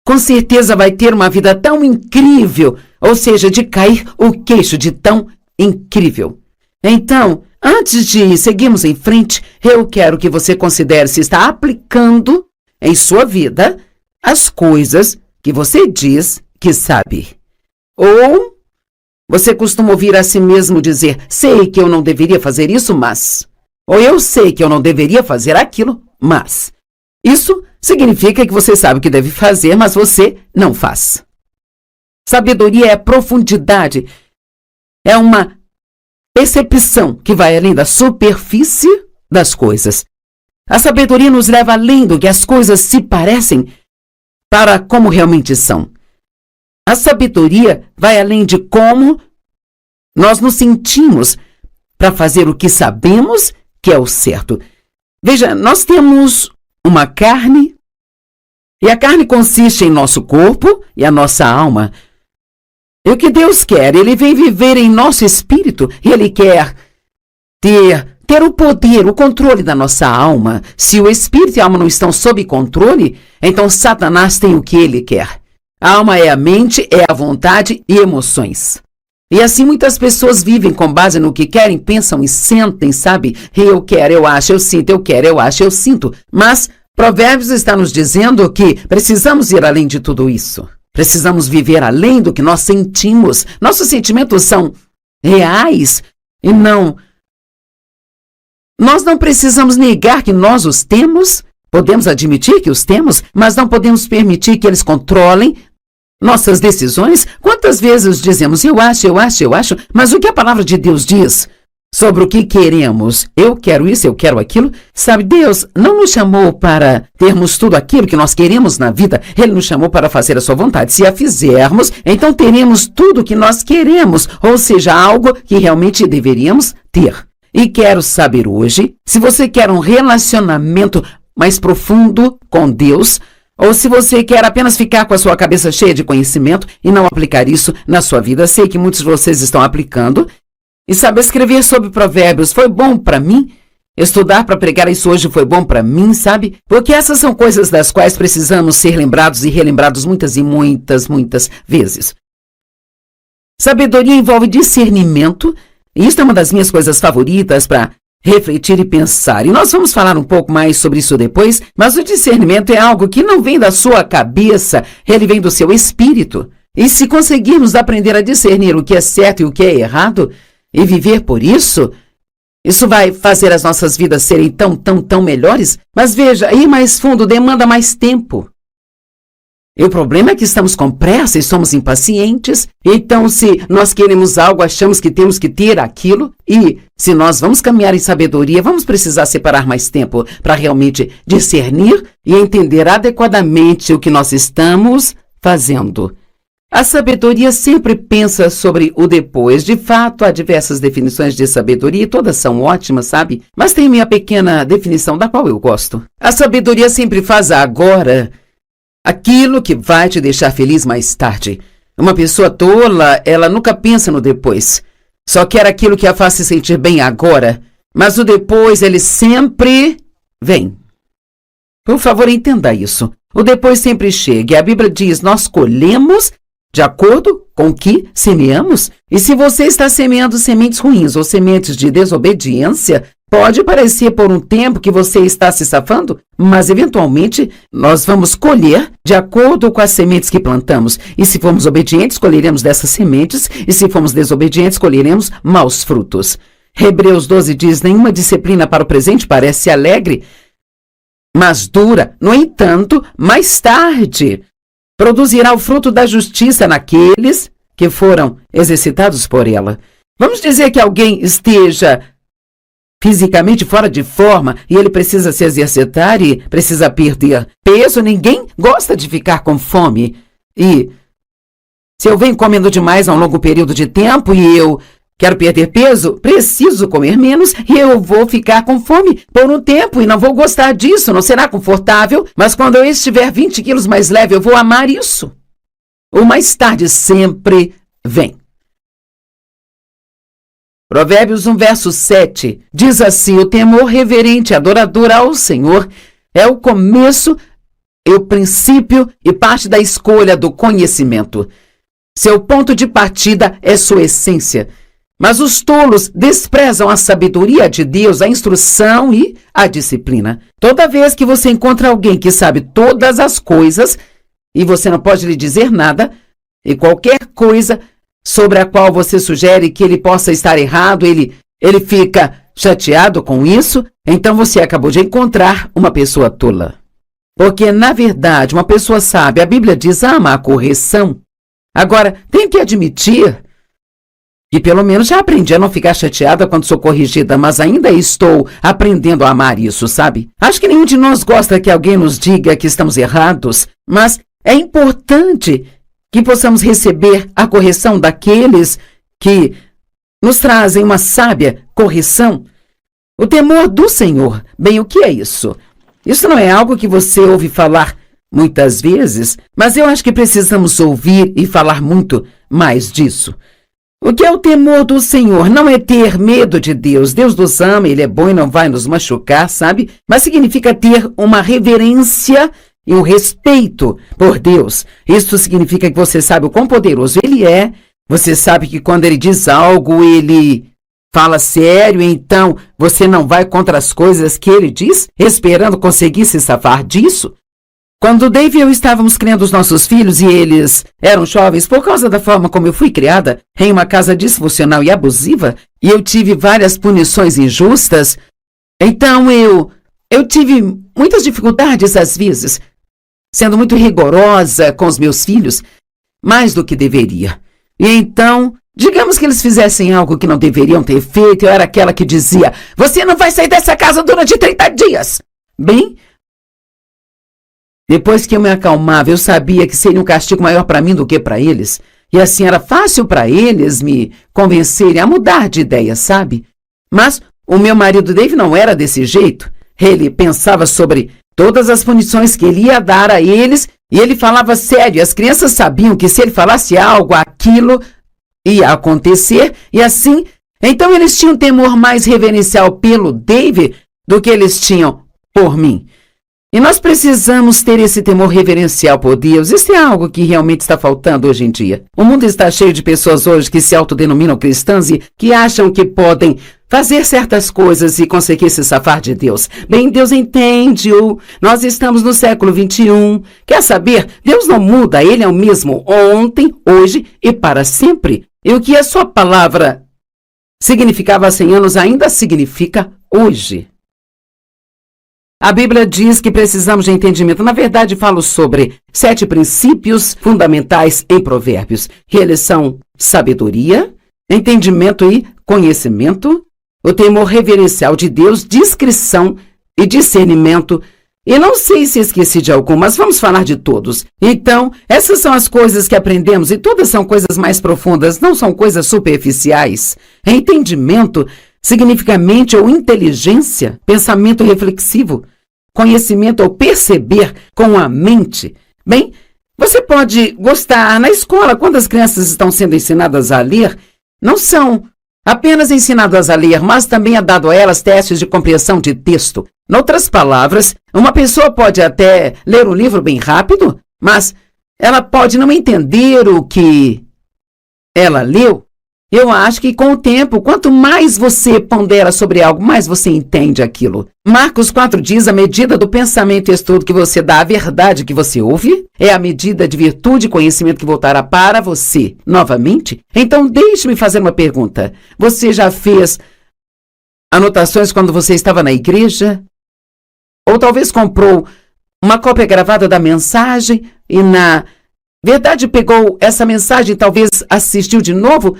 com certeza vai ter uma vida tão incrível, ou seja, de cair o queixo de tão incrível. Então, antes de seguirmos em frente, eu quero que você considere se está aplicando em sua vida as coisas que você diz que sabe. Ou você costuma ouvir a si mesmo dizer, sei que eu não deveria fazer isso, mas... Ou eu sei que eu não deveria fazer aquilo, mas... Isso significa que você sabe o que deve fazer, mas você não faz. Sabedoria é profundidade. É uma percepção que vai além da superfície das coisas. A sabedoria nos leva além do que as coisas se parecem para como realmente são. A sabedoria vai além de como nós nos sentimos para fazer o que sabemos que é o certo. Veja, nós temos uma carne, e a carne consiste em nosso corpo e a nossa alma. E o que Deus quer? Ele vem viver em nosso espírito, e Ele quer ter o poder, o controle da nossa alma. Se o espírito e a alma não estão sob controle, então Satanás tem o que ele quer. A alma é a mente, é a vontade e emoções. E assim muitas pessoas vivem com base no que querem, pensam e sentem, sabe? Eu quero, eu acho, eu sinto, eu quero, eu acho, eu sinto. Mas Provérbios está nos dizendo que precisamos ir além de tudo isso. Precisamos viver além do que nós sentimos. Nossos sentimentos são reais e não... Nós não precisamos negar que nós os temos, podemos admitir que os temos, mas não podemos permitir que eles controlem nossas decisões. Quantas vezes dizemos, eu acho, mas o que a palavra de Deus diz sobre o que queremos? Eu quero isso, eu quero aquilo. Sabe, Deus não nos chamou para termos tudo aquilo que nós queremos na vida. Ele nos chamou para fazer a sua vontade. Se a fizermos, então teremos tudo o que nós queremos, ou seja, algo que realmente deveríamos ter. E quero saber hoje, se você quer um relacionamento mais profundo com Deus, ou se você quer apenas ficar com a sua cabeça cheia de conhecimento e não aplicar isso na sua vida. Sei que muitos de vocês estão aplicando. E sabe, escrever sobre provérbios foi bom para mim. Estudar para pregar isso hoje foi bom para mim, sabe? Porque essas são coisas das quais precisamos ser lembrados e relembrados muitas e muitas vezes. Sabedoria envolve discernimento. E isso é uma das minhas coisas favoritas para refletir e pensar. E nós vamos falar um pouco mais sobre isso depois, mas o discernimento é algo que não vem da sua cabeça, ele vem do seu espírito. E se conseguirmos aprender a discernir o que é certo e o que é errado, e viver por isso, isso vai fazer as nossas vidas serem tão melhores. Mas veja, ir mais fundo demanda mais tempo. E o problema é que estamos com pressa e somos impacientes. Então, se nós queremos algo, achamos que temos que ter aquilo. E se nós vamos caminhar em sabedoria, vamos precisar separar mais tempo para realmente discernir e entender adequadamente o que nós estamos fazendo. A sabedoria sempre pensa sobre o depois. De fato, há diversas definições de sabedoria e todas são ótimas, sabe? Mas tem minha pequena definição da qual eu gosto. A sabedoria sempre faz agora aquilo que vai te deixar feliz mais tarde. Uma pessoa tola, ela nunca pensa no depois. Só quer aquilo que a faz se sentir bem agora. Mas o depois, ele sempre vem. Por favor, entenda isso. O depois sempre chega. E a Bíblia diz, nós colhemos de acordo com o que semeamos. E se você está semeando sementes ruins ou sementes de desobediência, pode parecer por um tempo que você está se safando, mas eventualmente nós vamos colher de acordo com as sementes que plantamos. E se formos obedientes, colheremos dessas sementes, e se formos desobedientes, colheremos maus frutos. Hebreus 12 diz, nenhuma disciplina para o presente parece alegre, mas dura. No entanto, mais tarde, produzirá o fruto da justiça naqueles que foram exercitados por ela. Vamos dizer que alguém esteja fisicamente fora de forma e ele precisa se exercitar e precisa perder peso. Ninguém gosta de ficar com fome. E se eu venho comendo demais a um longo período de tempo e eu quero perder peso, preciso comer menos e eu vou ficar com fome por um tempo e não vou gostar disso, não será confortável, mas quando eu estiver 20 quilos mais leve, eu vou amar isso. O mais tarde sempre vem. Provérbios 1, verso 7, diz assim, o temor reverente e adorador ao Senhor é o começo, o princípio e parte da escolha do conhecimento. Seu ponto de partida é sua essência. Mas os tolos desprezam a sabedoria de Deus, a instrução e a disciplina. Toda vez que você encontra alguém que sabe todas as coisas e você não pode lhe dizer nada, e qualquer coisa sobre a qual você sugere que ele possa estar errado, ele fica chateado com isso, então você acabou de encontrar uma pessoa tola. Porque, na verdade, uma pessoa sábia, a Bíblia diz, ama a correção. Agora, tenho que admitir que pelo menos já aprendi a não ficar chateada quando sou corrigida, mas ainda estou aprendendo a amar isso, sabe? Acho que nenhum de nós gosta que alguém nos diga que estamos errados, mas é importante que possamos receber a correção daqueles que nos trazem uma sábia correção. O temor do Senhor. Bem, o que é isso? Isso não é algo que você ouve falar muitas vezes, mas eu acho que precisamos ouvir e falar muito mais disso. O que é o temor do Senhor? Não é ter medo de Deus. Deus nos ama, Ele é bom e não vai nos machucar, sabe? Mas significa ter uma reverência e um respeito por Deus. Isso significa que você sabe o quão poderoso Ele é. Você sabe que quando Ele diz algo, Ele fala sério, então você não vai contra as coisas que Ele diz, esperando conseguir se safar disso. Quando Dave e eu estávamos criando os nossos filhos e eles eram jovens, por causa da forma como eu fui criada, em uma casa disfuncional e abusiva, e eu tive várias punições injustas, então eu tive muitas dificuldades às vezes, sendo muito rigorosa com os meus filhos, mais do que deveria. E então, digamos que eles fizessem algo que não deveriam ter feito, eu era aquela que dizia, você não vai sair dessa casa durante 30 dias. Bem, depois que eu me acalmava, eu sabia que seria um castigo maior para mim do que para eles. E assim era fácil para eles me convencerem a mudar de ideia, sabe? Mas o meu marido Dave não era desse jeito. Ele pensava sobre todas as punições que ele ia dar a eles e ele falava sério. As crianças sabiam que se ele falasse algo, aquilo ia acontecer. E assim, então eles tinham um temor mais reverencial pelo Dave do que eles tinham por mim. E nós precisamos ter esse temor reverencial por Deus. Isso é algo que realmente está faltando hoje em dia. O mundo está cheio de pessoas hoje que se autodenominam cristãs e que acham que podem fazer certas coisas e conseguir se safar de Deus. Bem, Deus entende-o. Nós estamos no século 21. Quer saber? Deus não muda. Ele é o mesmo ontem, hoje e para sempre. E o que a sua palavra significava há 100 anos ainda significa hoje. A Bíblia diz que precisamos de entendimento. Na verdade, falo sobre 7 princípios fundamentais em Provérbios. Que eles são sabedoria, entendimento e conhecimento, o temor reverencial de Deus, discrição e discernimento. E não sei se esqueci de algum, mas vamos falar de todos. Então, essas são as coisas que aprendemos e todas são coisas mais profundas, não são coisas superficiais. Entendimento significa mente ou inteligência, pensamento reflexivo. Conhecimento ou perceber com a mente. Bem, você pode gostar na escola, quando as crianças estão sendo ensinadas a ler, não são apenas ensinadas a ler, mas também é dado a elas testes de compreensão de texto. Em outras palavras, uma pessoa pode até ler um livro bem rápido, mas ela pode não entender o que ela leu. Eu acho que com o tempo, quanto mais você pondera sobre algo, mais você entende aquilo. Marcos 4 diz, a medida do pensamento e estudo que você dá à verdade que você ouve, é a medida de virtude e conhecimento que voltará para você novamente. Então, deixe-me fazer uma pergunta. Você já fez anotações quando você estava na igreja? Ou talvez comprou uma cópia gravada da mensagem e na verdade pegou essa mensagem e talvez assistiu de novo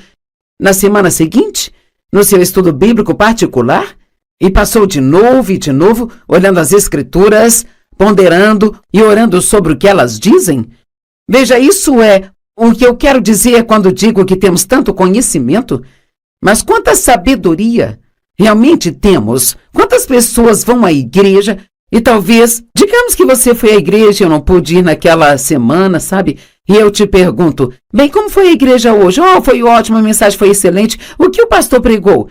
na semana seguinte, no seu estudo bíblico particular, e passou de novo, olhando as escrituras, ponderando e orando sobre o que elas dizem? Veja, isso é o que eu quero dizer quando digo que temos tanto conhecimento. Mas quanta sabedoria realmente temos? Quantas pessoas vão à igreja e talvez, digamos que você foi à igreja e eu não pude ir naquela semana, sabe? E eu te pergunto, bem, como foi a igreja hoje? Oh, foi ótimo, a mensagem foi excelente. O que o pastor pregou?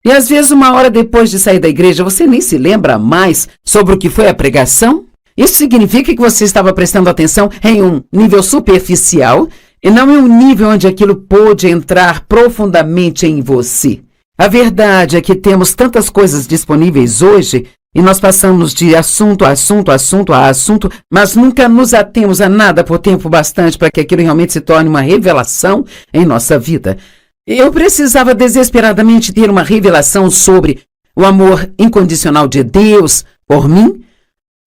E às vezes, uma hora depois de sair da igreja, você nem se lembra mais sobre o que foi a pregação? Isso significa que você estava prestando atenção em um nível superficial e não em um nível onde aquilo pôde entrar profundamente em você. A verdade é que temos tantas coisas disponíveis hoje e nós passamos de assunto a assunto, mas nunca nos atemos a nada por tempo bastante para que aquilo realmente se torne uma revelação em nossa vida. Eu precisava desesperadamente ter uma revelação sobre o amor incondicional de Deus por mim.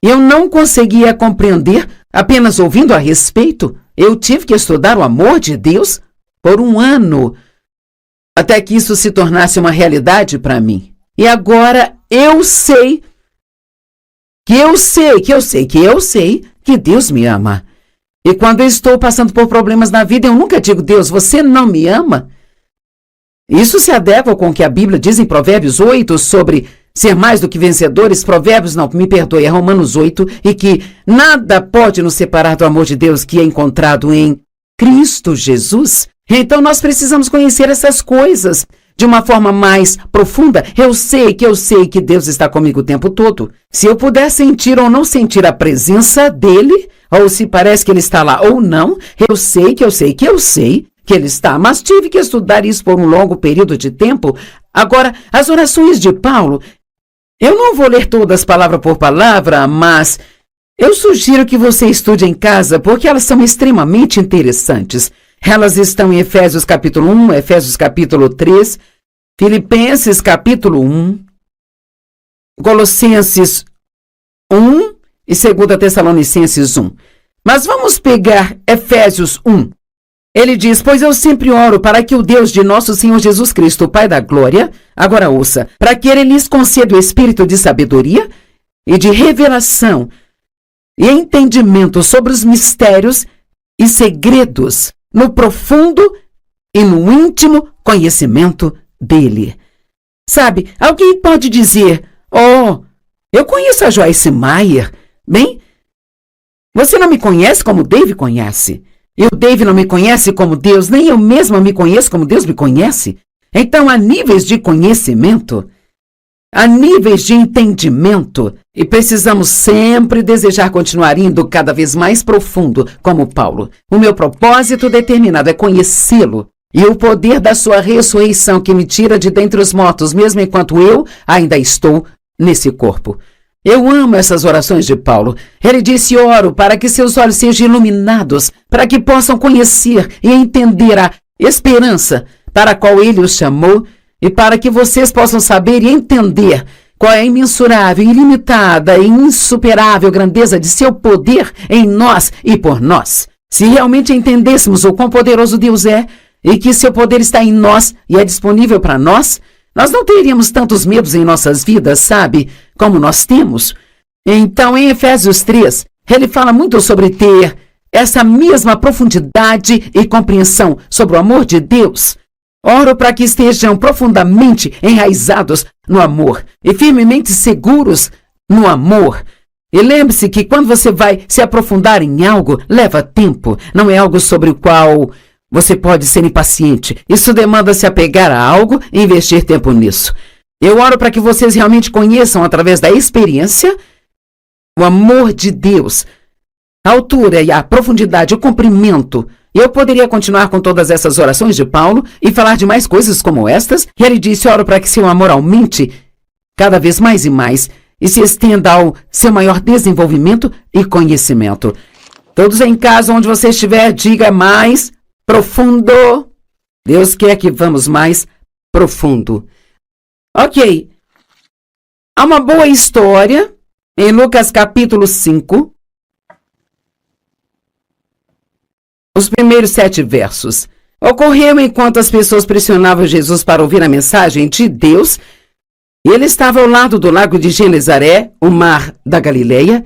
Eu não conseguia compreender apenas ouvindo a respeito. Eu tive que estudar o amor de Deus por 1 ano, até que isso se tornasse uma realidade para mim. E agora eu sei que Deus me ama. E quando eu estou passando por problemas na vida, eu nunca digo, Deus, você não me ama? Isso se adequa com o que a Bíblia diz em Provérbios 8 sobre ser mais do que vencedores. Provérbios, não, me perdoe, é Romanos 8, e que nada pode nos separar do amor de Deus que é encontrado em Cristo Jesus. Então nós precisamos conhecer essas coisas de uma forma mais profunda. Eu sei que Deus está comigo o tempo todo. Se eu puder sentir ou não sentir a presença dele, ou se parece que ele está lá ou não, eu sei que ele está, mas tive que estudar isso por um longo período de tempo. Agora, as orações de Paulo, eu não vou ler todas palavra por palavra, mas eu sugiro que você estude em casa, porque elas são extremamente interessantes. Elas estão em Efésios capítulo 1, Efésios capítulo 3, Filipenses capítulo 1, Colossenses 1 e 2 Tessalonicenses 1. Mas vamos pegar Efésios 1. Ele diz, pois eu sempre oro para que o Deus de nosso Senhor Jesus Cristo, o Pai da Glória, agora ouça, para que ele lhes conceda o espírito de sabedoria e de revelação e entendimento sobre os mistérios e segredos no profundo e no íntimo conhecimento dele. Sabe, alguém pode dizer, eu conheço a Joyce Meyer. Bem, você não me conhece como Dave conhece. E o Dave não me conhece como Deus, nem eu mesma me conheço como Deus me conhece. Então, há níveis de conhecimento, há níveis de entendimento, e precisamos sempre desejar continuar indo cada vez mais profundo, como Paulo. O meu propósito determinado é conhecê-lo, e o poder da sua ressurreição que me tira de dentre os mortos, mesmo enquanto eu ainda estou nesse corpo. Eu amo essas orações de Paulo. Ele disse, oro para que seus olhos sejam iluminados, para que possam conhecer e entender a esperança para a qual ele os chamou, e para que vocês possam saber e entender qual é a imensurável, ilimitada e insuperável grandeza de seu poder em nós e por nós. Se realmente entendêssemos o quão poderoso Deus é, e que seu poder está em nós e é disponível para nós, nós não teríamos tantos medos em nossas vidas, sabe, como nós temos. Então, em Efésios 3, ele fala muito sobre ter essa mesma profundidade e compreensão sobre o amor de Deus. Oro para que estejam profundamente enraizados no amor e firmemente seguros no amor. E lembre-se que quando você vai se aprofundar em algo, leva tempo. Não é algo sobre o qual você pode ser impaciente. Isso demanda se apegar a algo e investir tempo nisso. Eu oro para que vocês realmente conheçam, através da experiência, o amor de Deus, a altura e a profundidade, o comprimento. Eu poderia continuar com todas essas orações de Paulo e falar de mais coisas como estas. E ele disse, oro para que seu amor aumente cada vez mais e mais e se estenda ao seu maior desenvolvimento e conhecimento. Todos em casa, onde você estiver, diga mais profundo. Deus quer que vamos mais profundo. Ok. Há uma boa história em Lucas capítulo 5. Os primeiros 7 versos. Ocorreu enquanto as pessoas pressionavam Jesus para ouvir a mensagem de Deus. Ele estava ao lado do lago de Genezaré, o mar da Galileia,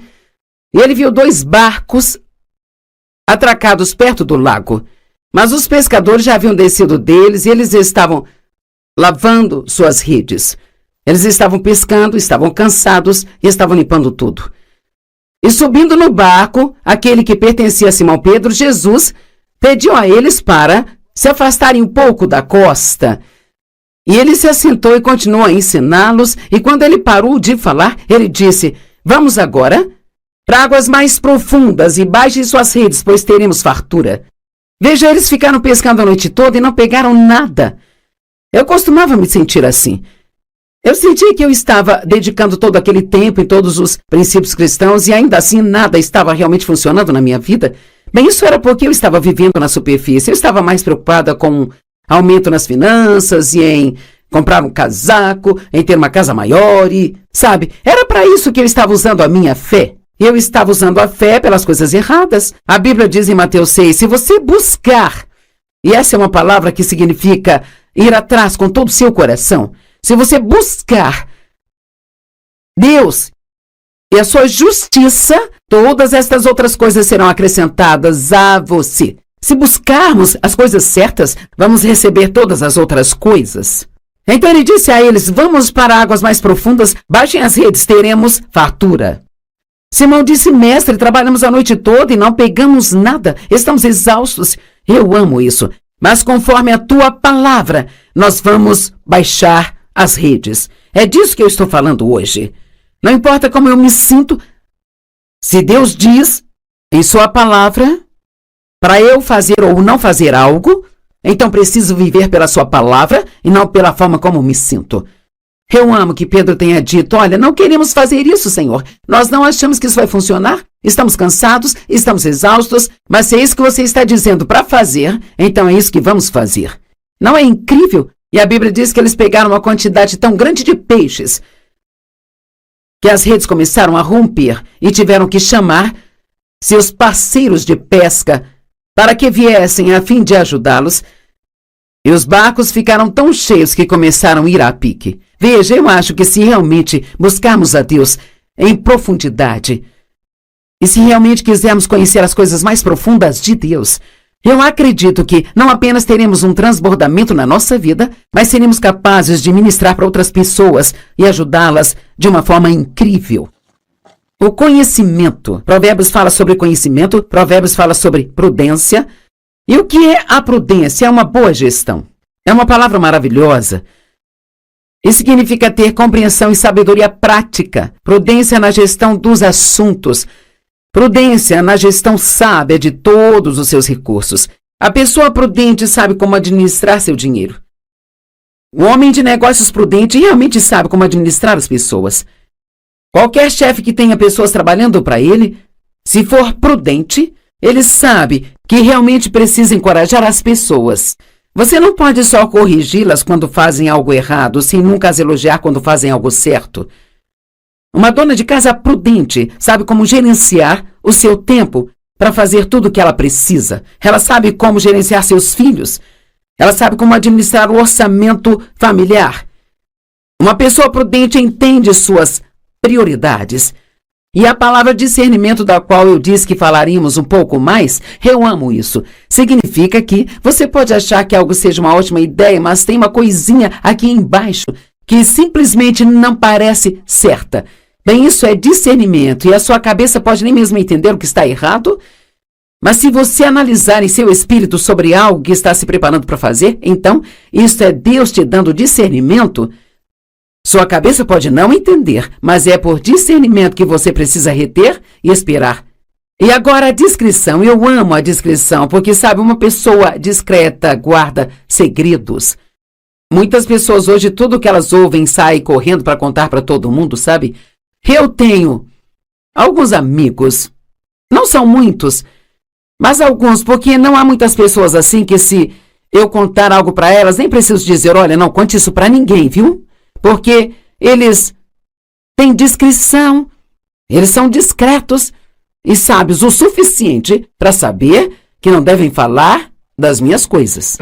e ele viu 2 barcos atracados perto do lago. Mas os pescadores já haviam descido deles e eles estavam lavando suas redes. Eles estavam pescando, estavam cansados e estavam limpando tudo. E subindo no barco, aquele que pertencia a Simão Pedro, Jesus pediu a eles para se afastarem um pouco da costa. E ele se assentou e continuou a ensiná-los. E quando ele parou de falar, ele disse, vamos agora para águas mais profundas e baixem suas redes, pois teremos fartura. Veja, eles ficaram pescando a noite toda e não pegaram nada. Eu costumava me sentir assim. Eu sentia que eu estava dedicando todo aquele tempo em todos os princípios cristãos e ainda assim nada estava realmente funcionando na minha vida. Bem, isso era porque eu estava vivendo na superfície. Eu estava mais preocupada com aumento nas finanças e em comprar um casaco, em ter uma casa maior e, sabe, era para isso que eu estava usando a minha fé. Eu estava usando a fé pelas coisas erradas. A Bíblia diz em Mateus 6, se você buscar, e essa é uma palavra que significa ir atrás com todo o seu coração, se você buscar Deus e a sua justiça, todas estas outras coisas serão acrescentadas a você. Se buscarmos as coisas certas, vamos receber todas as outras coisas. Então ele disse a eles: vamos para águas mais profundas, baixem as redes, teremos fartura. Simão disse: mestre, trabalhamos a noite toda e não pegamos nada, estamos exaustos. Eu amo isso, mas conforme a tua palavra, nós vamos baixar as redes. É disso que eu estou falando hoje. Não importa como eu me sinto, se Deus diz em sua palavra para eu fazer ou não fazer algo, então preciso viver pela sua palavra e não pela forma como me sinto. Eu amo que Pedro tenha dito: olha, não queremos fazer isso, Senhor. Nós não achamos que isso vai funcionar. Estamos cansados, estamos exaustos, mas se é isso que você está dizendo para fazer, então é isso que vamos fazer. Não é incrível? E a Bíblia diz que eles pegaram uma quantidade tão grande de peixes que as redes começaram a romper e tiveram que chamar seus parceiros de pesca para que viessem a fim de ajudá-los. E os barcos ficaram tão cheios que começaram a ir a pique. Veja, eu acho que se realmente buscarmos a Deus em profundidade, e se realmente quisermos conhecer as coisas mais profundas de Deus, eu acredito que não apenas teremos um transbordamento na nossa vida, mas seremos capazes de ministrar para outras pessoas e ajudá-las de uma forma incrível. O conhecimento. Provérbios fala sobre conhecimento, Provérbios fala sobre prudência. E o que é a prudência? É uma boa gestão. É uma palavra maravilhosa. E significa ter compreensão e sabedoria prática. Prudência na gestão dos assuntos. Prudência na gestão sábia de todos os seus recursos. A pessoa prudente sabe como administrar seu dinheiro. O homem de negócios prudente realmente sabe como administrar as pessoas. Qualquer chefe que tenha pessoas trabalhando para ele, se for prudente, ele sabe que realmente precisa encorajar as pessoas. Você não pode só corrigi-las quando fazem algo errado, sem nunca as elogiar quando fazem algo certo. Uma dona de casa prudente sabe como gerenciar o seu tempo para fazer tudo o que ela precisa. Ela sabe como gerenciar seus filhos. Ela sabe como administrar o orçamento familiar. Uma pessoa prudente entende suas prioridades. E a palavra discernimento, da qual eu disse que falaríamos um pouco mais, eu amo isso. Significa que você pode achar que algo seja uma ótima ideia, mas tem uma coisinha aqui embaixo que simplesmente não parece certa. Bem, isso é discernimento, e a sua cabeça pode nem mesmo entender o que está errado, mas se você analisar em seu espírito sobre algo que está se preparando para fazer, então isso é Deus te dando discernimento. Sua cabeça pode não entender, mas é por discernimento que você precisa reter e esperar. E agora a discrição. Eu amo a discrição, porque, sabe, uma pessoa discreta guarda segredos. Muitas pessoas hoje, tudo que elas ouvem, saem correndo para contar para todo mundo, sabe? Eu tenho alguns amigos, não são muitos, mas alguns, porque não há muitas pessoas assim que, se eu contar algo para elas, nem preciso dizer: olha, não conte isso para ninguém, viu? Porque eles têm discrição, eles são discretos e sábios o suficiente para saber que não devem falar das minhas coisas.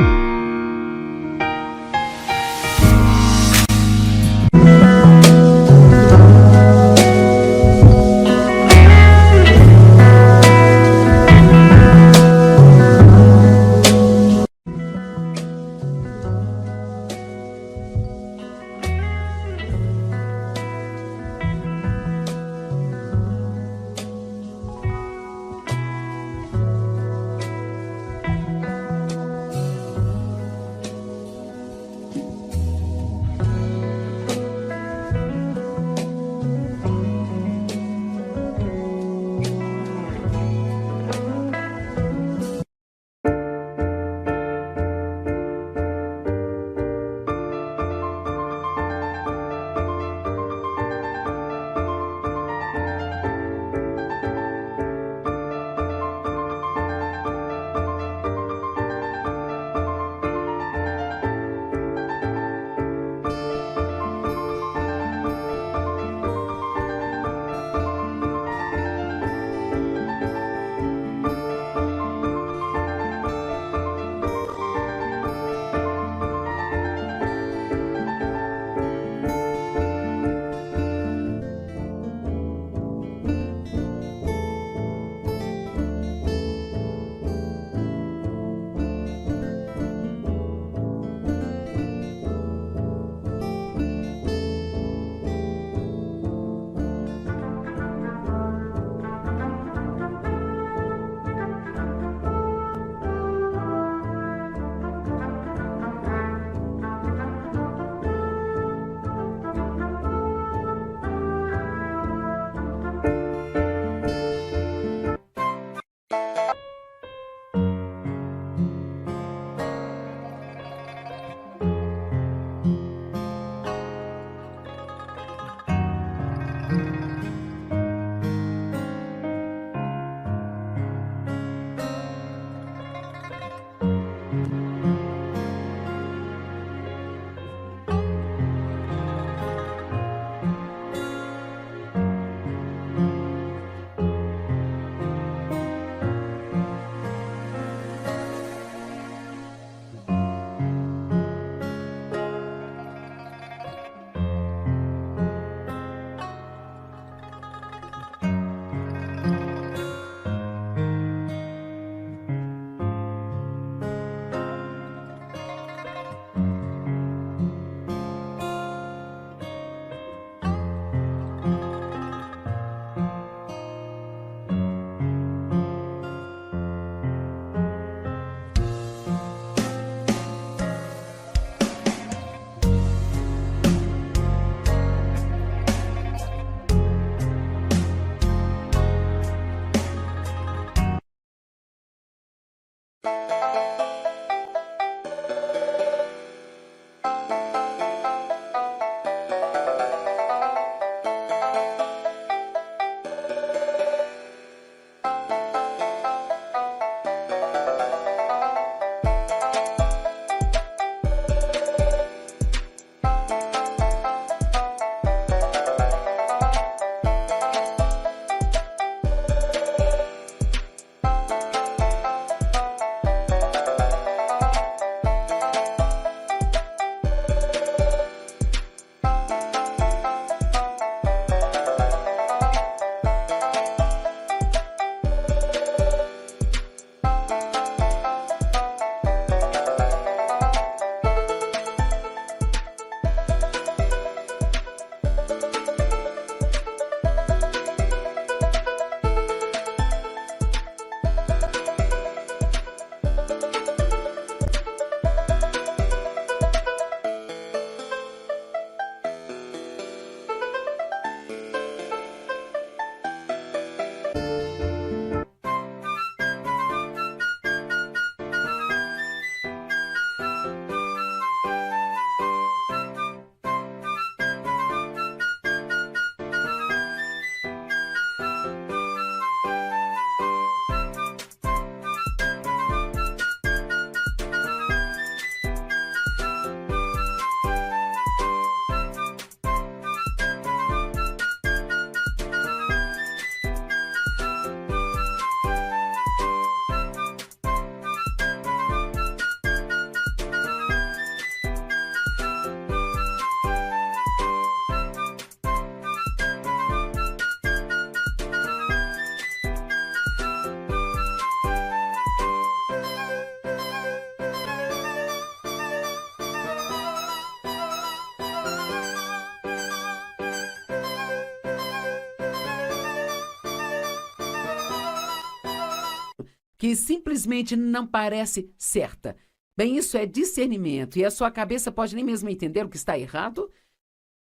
que simplesmente não parece certa. Bem, isso é discernimento e a sua cabeça pode nem mesmo entender o que está errado.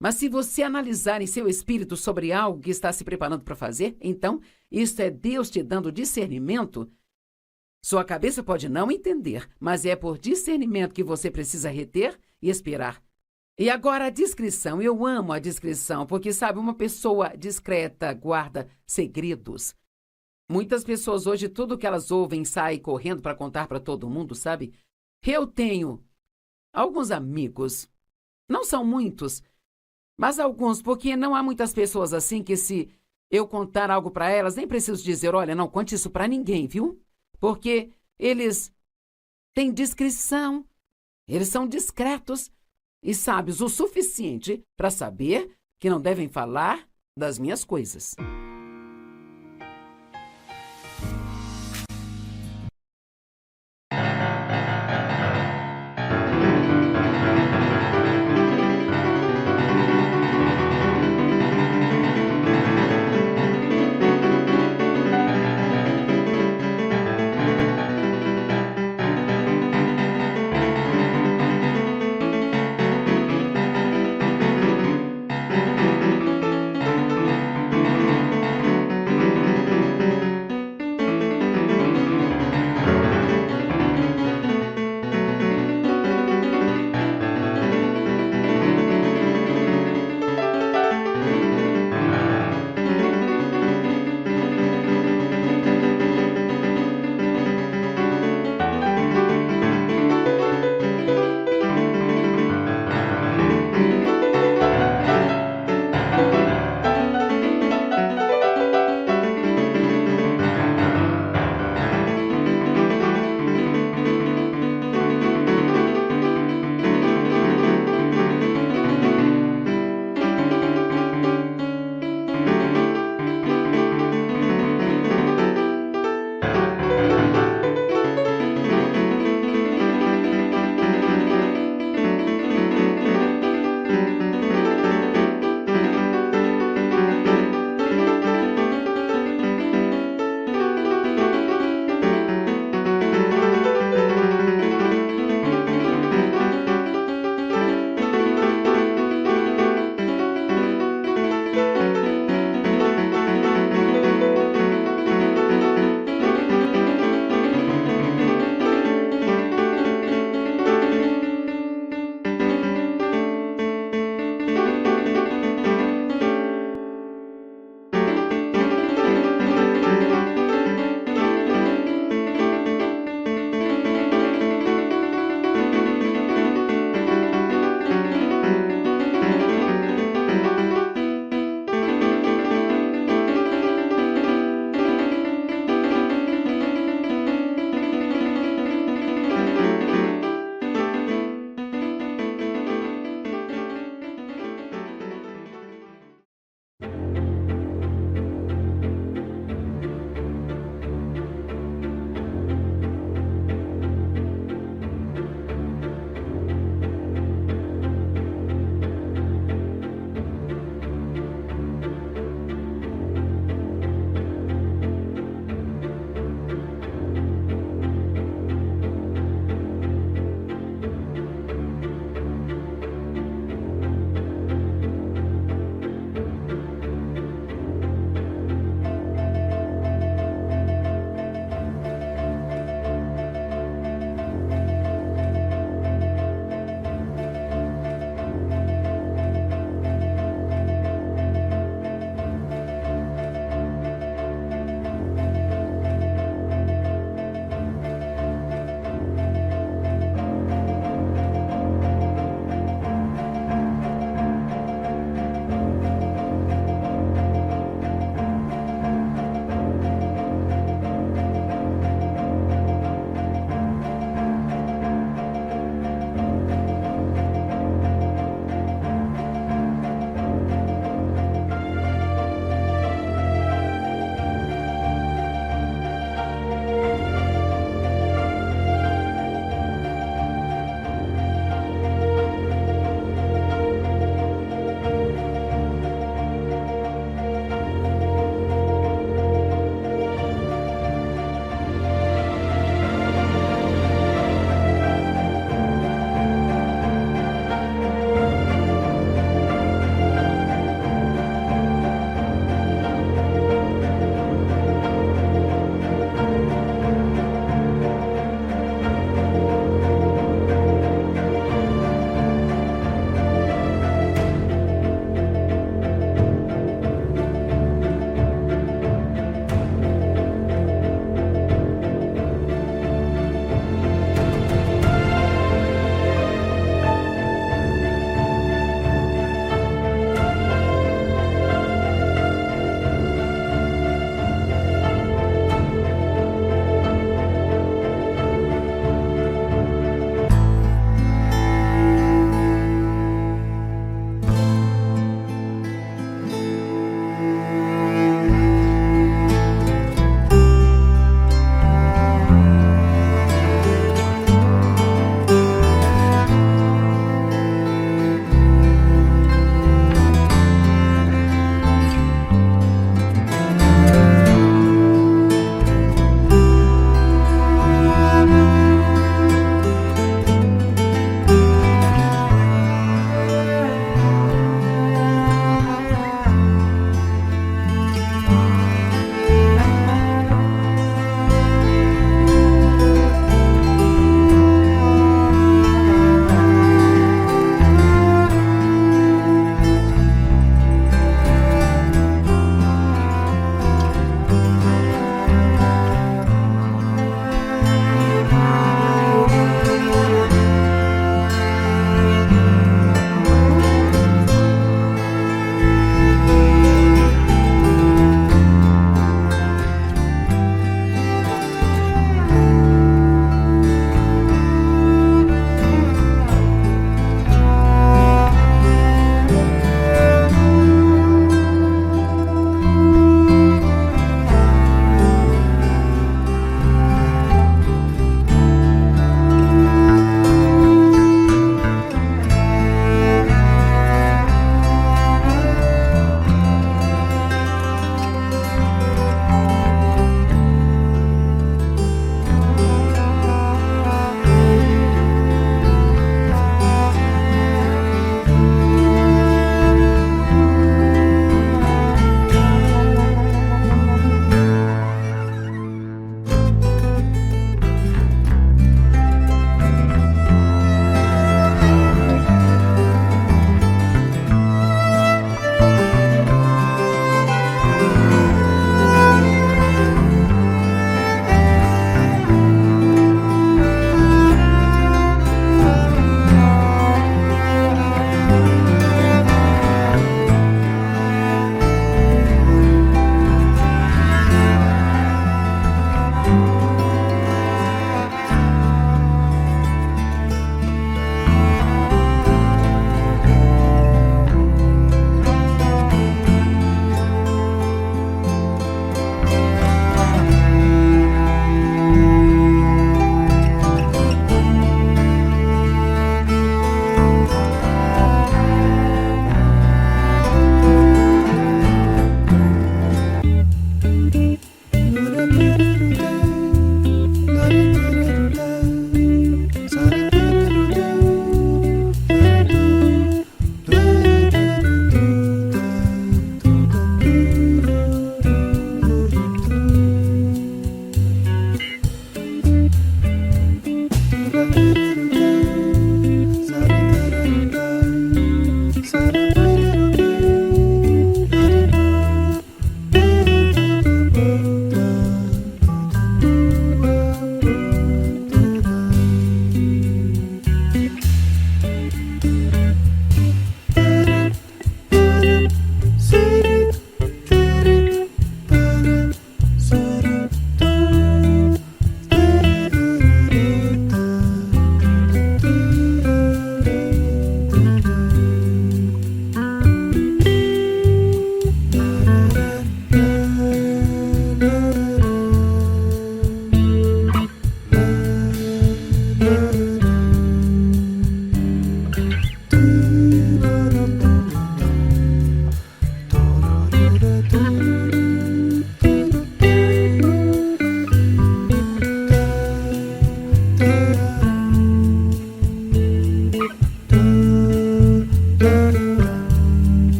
Mas se você analisar em seu espírito sobre algo que está se preparando para fazer, então isso é Deus te dando discernimento. Sua cabeça pode não entender, mas é por discernimento que você precisa reter e esperar. E agora a discrição. Eu amo a discrição, porque, sabe, uma pessoa discreta guarda segredos. Muitas pessoas hoje, tudo que elas ouvem, saem correndo para contar para todo mundo, sabe? Eu tenho alguns amigos, não são muitos, mas alguns, porque não há muitas pessoas assim que se eu contar algo para elas, nem preciso dizer, olha, não conte isso para ninguém, viu? Porque eles têm discrição, eles são discretos e sábios o suficiente para saber que não devem falar das minhas coisas.